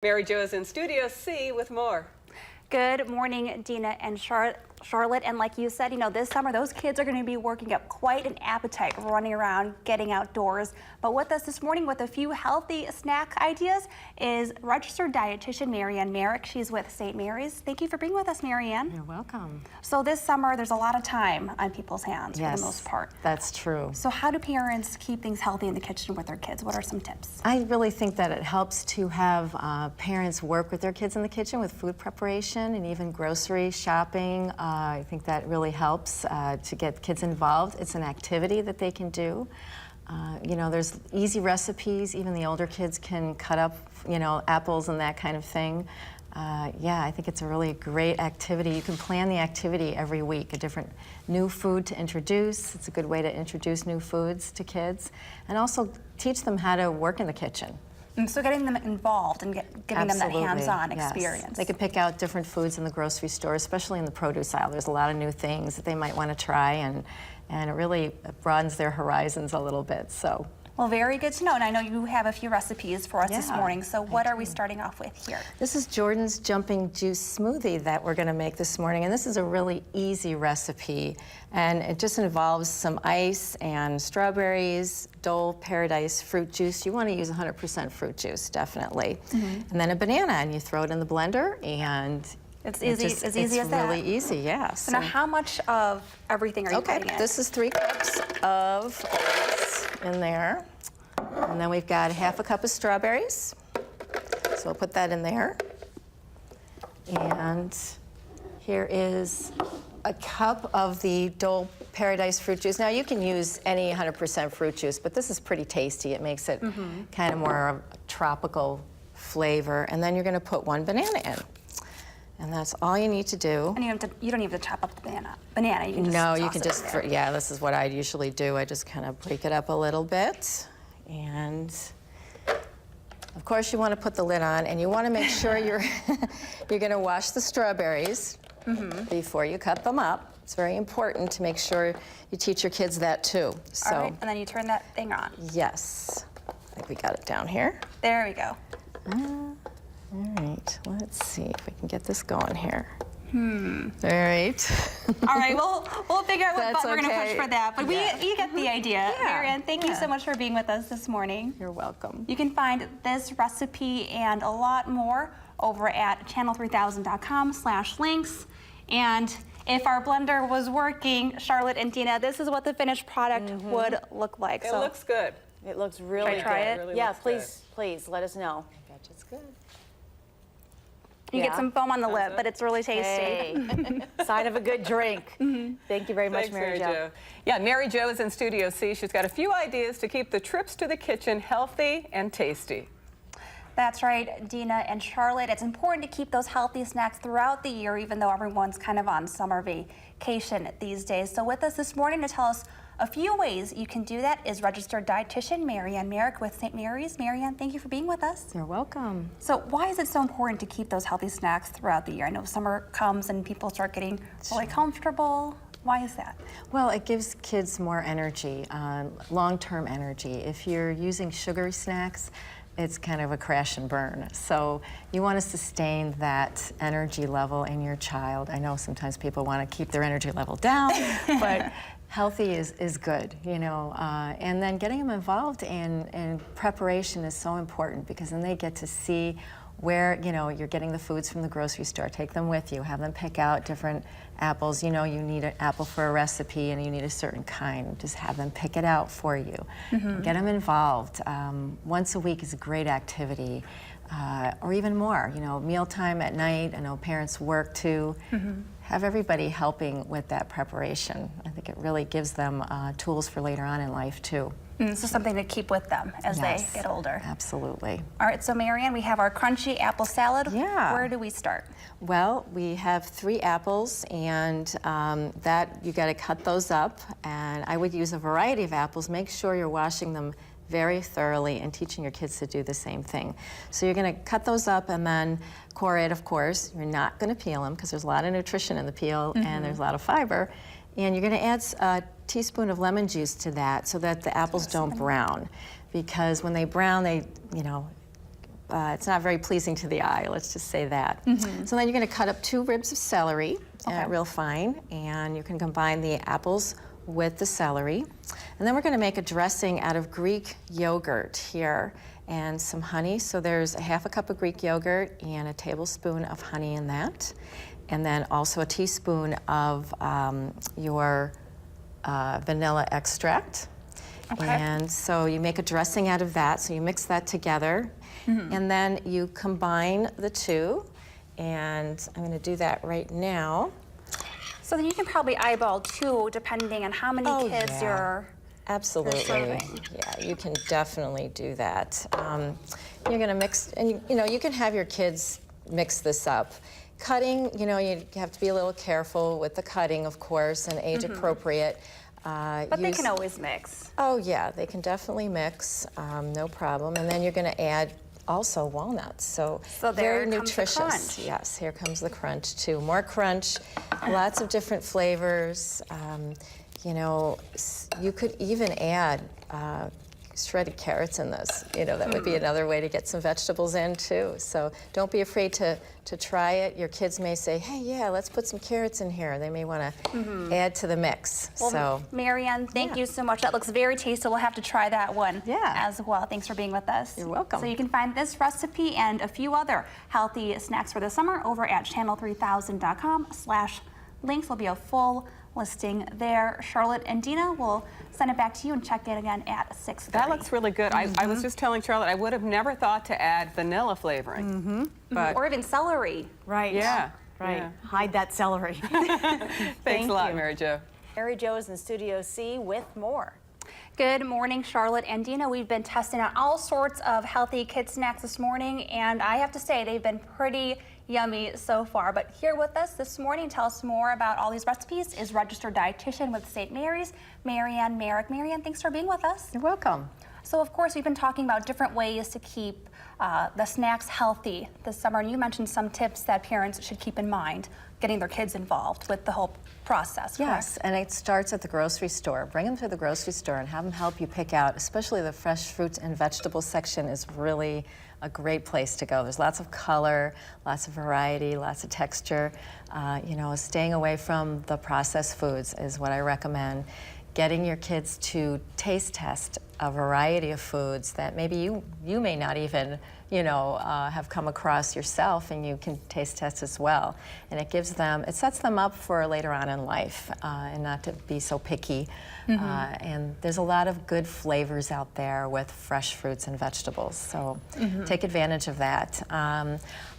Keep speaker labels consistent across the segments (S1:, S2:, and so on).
S1: Mary Jo is in Studio C with more.
S2: Good morning, Dina and Charlotte. And like you said, this summer those kids are going to be working up quite an appetite, running around, getting outdoors. But with us this morning with a few healthy snack ideas is registered dietitian Marianne Merrick. She's with St. Mary's. Thank you for being with us, Marianne.
S3: You're welcome.
S2: So this summer there's a lot of time on people's hands for the most part.
S3: That's true.
S2: So how do parents keep things healthy in the kitchen with their kids? What are some tips?
S3: I really think that it helps to have parents work with their kids in the kitchen with food preparation and even grocery shopping. I think that really helps to get kids involved. It's an activity that they can do. There's easy recipes. Even the older kids can cut up, apples and that kind of thing. Yeah, I think it's a really great activity. You can plan the activity every week, a different new food to introduce. It's a good way to introduce new foods to kids and also teach them how to work in the kitchen.
S2: And so getting them involved and giving them that hands-on experience.
S3: Yes. They could pick out different foods in the grocery store, especially in the produce aisle. There's a lot of new things that they might want to try, and it really broadens their horizons a little bit. So.
S2: Well, very good to know, and I know you have a few recipes for us this morning, so what are we starting off with here?
S3: This is Jordan's Jumping Juice Smoothie that we're going to make this morning, and this is a really easy recipe, and it just involves some ice and strawberries, Dole Paradise fruit juice. You want to use 100% fruit juice, definitely, and then a banana, and you throw it in the blender, and
S2: it's easy as that?
S3: It's really easy, yes.
S2: So now how much of everything are you putting in?
S3: Okay, this is 3 cups of ice in there. And then we've got half a cup of strawberries. So we'll put that in there. And here is a cup of the Dole Paradise fruit juice. Now you can use any 100% fruit juice, but this is pretty tasty. It makes it kind of more of a tropical flavor. And then you're going to put 1 banana in. And that's all you need to do.
S2: And you don't need to chop up the banana. You can just
S3: No,
S2: toss
S3: you can
S2: it
S3: just,
S2: in there.
S3: yeah, this is what I usually do. I just kind of break it up a little bit. And of course you want to put the lid on, and you want to make sure you're going to wash the strawberries before you cut them up. It's very important to make sure you teach your kids that too. So,
S2: all right, and then you turn that thing on.
S3: Yes. I think we got it down here.
S2: There we go.
S3: All right, let's see if we can get this going here. All right.
S2: All right, we'll figure out what button we're going to push
S3: okay.
S2: for that, but you get the idea.
S3: Yeah.
S2: Marianne, thank you so much for being with us this morning.
S3: You're welcome.
S2: You can find this recipe and a lot more over at channel3000.com/links. And if our blender was working, Charlotte and Dina, this is what the finished product would look like.
S1: It looks good.
S4: It looks really good.
S2: try it?
S1: Really
S4: Yeah,
S1: looks
S4: please let us know.
S3: I bet it's good.
S2: You get some foam on the lip,
S1: it?
S2: but it's really tasty.
S4: Hey, sign of a good drink. Thank you very much,
S1: Thanks,
S4: Mary Jo.
S1: Yeah, Mary Jo is in Studio C. She's got a few ideas to keep the trips to the kitchen healthy and tasty.
S2: That's right, Dina and Charlotte. It's important to keep those healthy snacks throughout the year, even though everyone's kind of on summer vacation these days. So with us this morning to tell us a few ways you can do that is registered dietitian Marianne Merrick with St. Mary's. Marianne, thank you for being with us.
S3: You're welcome.
S2: So why is it so important to keep those healthy snacks throughout the year? I know summer comes and people start getting really comfortable. Why is that?
S3: Well, it gives kids more energy, long-term energy. If you're using sugary snacks, it's kind of a crash and burn. So you want to sustain that energy level in your child. I know sometimes people want to keep their energy level down, but healthy is good, and then getting them involved in preparation is so important, because then they get to see where, you're getting the foods from the grocery store. Take them with you, have them pick out different apples. You need an apple for a recipe and you need a certain kind. Just have them pick it out for you. Get them involved. Once a week is a great activity, or even more. Mealtime at night. I know parents work too. Have everybody helping with that preparation. I think it really gives them tools for later on in life too.
S2: So something to keep with them as they get older.
S3: Absolutely.
S2: All right, so Marianne, we have our crunchy apple salad.
S3: Yeah.
S2: Where do we start?
S3: Well, we have 3 apples, and that you got to cut those up. And I would use a variety of apples. Make sure you're washing them very thoroughly and teaching your kids to do the same thing. So you're going to cut those up and then core it, of course. You're not going to peel them because there's a lot of nutrition in the peel and there's a lot of fiber. And you're going to add a teaspoon of lemon juice to that so that the apples don't brown. Because when they brown, they, it's not very pleasing to the eye, let's just say that. So then you're going to cut up 2 ribs of celery, real fine, and you can combine the apples with the celery. And then we're going to make a dressing out of Greek yogurt here and some honey. So there's a half a cup of Greek yogurt and a tablespoon of honey in that. And then also a teaspoon of your vanilla extract.
S2: Okay.
S3: And so you make a dressing out of that. So you mix that together. And then you combine the two. And I'm going to do that right now.
S2: So then you can probably eyeball 2 depending on how many kids
S3: yeah.
S2: you're
S3: Absolutely.
S2: serving.
S3: Yeah, you can definitely do that. You're going to mix, and you can have your kids mix this up. Cutting, you have to be a little careful with the cutting, of course, and age appropriate.
S2: But they can always mix.
S3: Oh yeah, they can definitely mix, no problem. And then you're going to add also walnuts. So
S2: there
S3: very
S2: comes the
S3: nutritious.
S2: crunch.
S3: Yes, here comes the crunch too. More crunch, lots of different flavors. You could even add shredded carrots in this. That would be another way to get some vegetables in too. So don't be afraid to try it. Your kids may say, hey, yeah, let's put some carrots in here. They may want to add to the mix.
S2: Well, Marianne, thank you so much. That looks very tasty. We'll have to try that one as well. Thanks for being with us.
S3: You're welcome.
S2: So you can find this recipe and a few other healthy snacks for the summer over at channel3000.com/links. Will be a full listing there. Charlotte and Dina will send it back to you and check in again at 6:30.
S1: That looks really good. I was just telling Charlotte, I would have never thought to add vanilla flavoring. But
S2: or even celery.
S4: Right.
S1: yeah.
S4: Right.
S1: Yeah.
S4: Hide that celery.
S1: Thanks a lot, Mary Jo.
S4: Mary Jo's in Studio C with more.
S2: Good morning, Charlotte and Dina. We've been testing out all sorts of healthy kid snacks this morning, and I have to say they've been pretty yummy so far. But here with us this morning, tell us more about all these recipes, is registered dietitian with St. Mary's, Marianne Merrick. Marianne, thanks for being with us.
S3: You're welcome.
S2: So of course, we've been talking about different ways to keep the snacks healthy this summer, and you mentioned some tips that parents should keep in mind getting their kids involved with the whole process, correct?
S3: Yes, and it starts at the grocery store. Bring them to the grocery store and have them help you pick out, especially the fresh fruits and vegetables section is really a great place to go. There's lots of color, lots of variety, lots of texture. Staying away from the processed foods is what I recommend. Getting your kids to taste test a variety of foods that maybe you may not even have come across yourself, and you can taste test as well. And it sets them up for later on in life, and not to be so picky. And there's a lot of good flavors out there with fresh fruits and vegetables, so take advantage of that.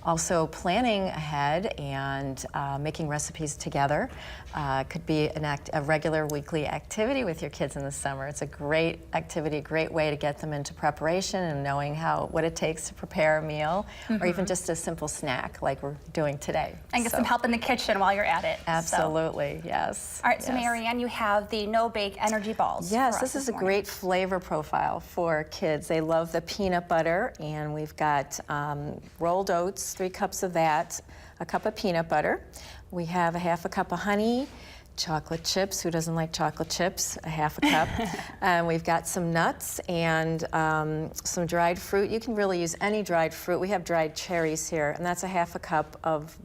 S3: Also, planning ahead and making recipes together could be a regular weekly activity with your kids in the summer. It's a great activity, a great way to get them into preparation and knowing what it takes to prepare a meal, or even just a simple snack like we're doing today.
S2: And get some help in the kitchen while you're at it.
S3: Absolutely, yes.
S2: All right, so
S3: yes.
S2: Marianne, you have the no-bake energy balls.
S3: Yes,
S2: for us
S3: this is a
S2: morning.
S3: great flavor profile for kids. They love the peanut butter, and we've got rolled oats, 3 cups of that, a cup of peanut butter. We have a half a cup of honey, chocolate chips. Who doesn't like chocolate chips? A half a cup. And we've got some nuts and some dried fruit. You can really use any dried fruit. We have dried cherries here, and that's a half a cup of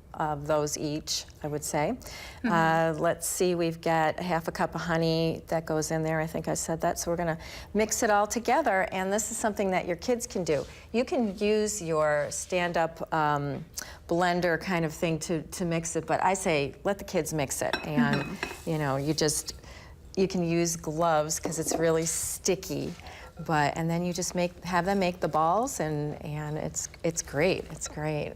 S3: those each, I would say. Let's see, we've got a half a cup of honey that goes in there. I think I said that. So we're going to mix it all together, and this is something that your kids can do. You can use your stand-up blender kind of thing to mix it, but I say let the kids mix it, and you can use gloves because it's really sticky. And then you just have them make the balls, and it's great. It's great.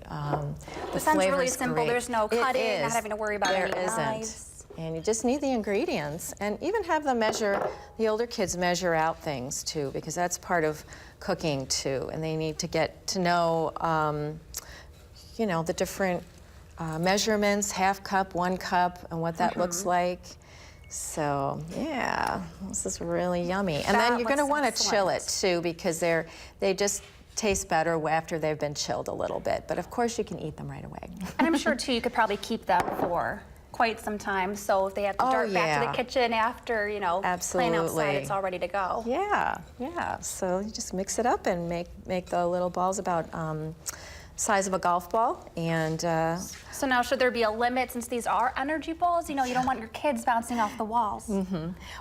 S2: It sounds really simple.
S3: Great.
S2: There's no cutting,
S3: It is.
S2: not having to worry about any
S3: There isn't.
S2: knives.
S3: And you just need the ingredients, and even have them the older kids measure out things too, because that's part of cooking too. And they need to get to know, the different measurements, half cup, 1 cup, and what that looks like. So yeah, this is really yummy. And then you're going to want to chill it too, because they just taste better after they've been chilled a little bit. But of course you can eat them right away.
S2: And I'm sure too you could probably keep them for quite some time. So if they have to
S3: Oh,
S2: dart back to
S3: yeah.
S2: the kitchen after, you know, playing outside,
S3: Absolutely.
S2: it's all ready to go.
S5: Yeah, yeah. So you just mix it up and make the little balls about size of a golf ball, and
S2: So now, should there be a limit since these are energy balls? You know, you don't want your kids bouncing off the walls.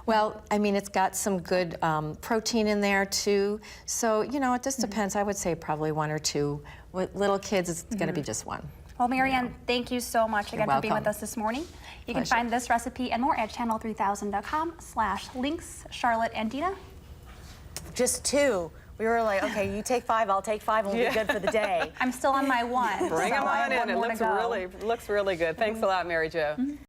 S5: well, I mean, it's got some good protein in there too. So you know, it just depends. I would say probably 1 or 2. With little kids, it's going to be just 1.
S2: Well, Marianne, thank you so much again for being with
S3: welcome.
S2: us this morning. You can
S5: Pleasure.
S2: find this recipe and more at channel3000.com/links. Charlotte and Dina.
S4: Just 2. We were like, okay, you take 5, I'll take 5, and we'll be good for the day.
S2: I'm still on my 1.
S1: Bring
S2: so
S1: them
S2: I
S1: on
S2: have
S1: in.
S2: one
S1: It
S2: more to
S1: looks
S2: go.
S1: looks really good. Thanks a lot, Mary Jo.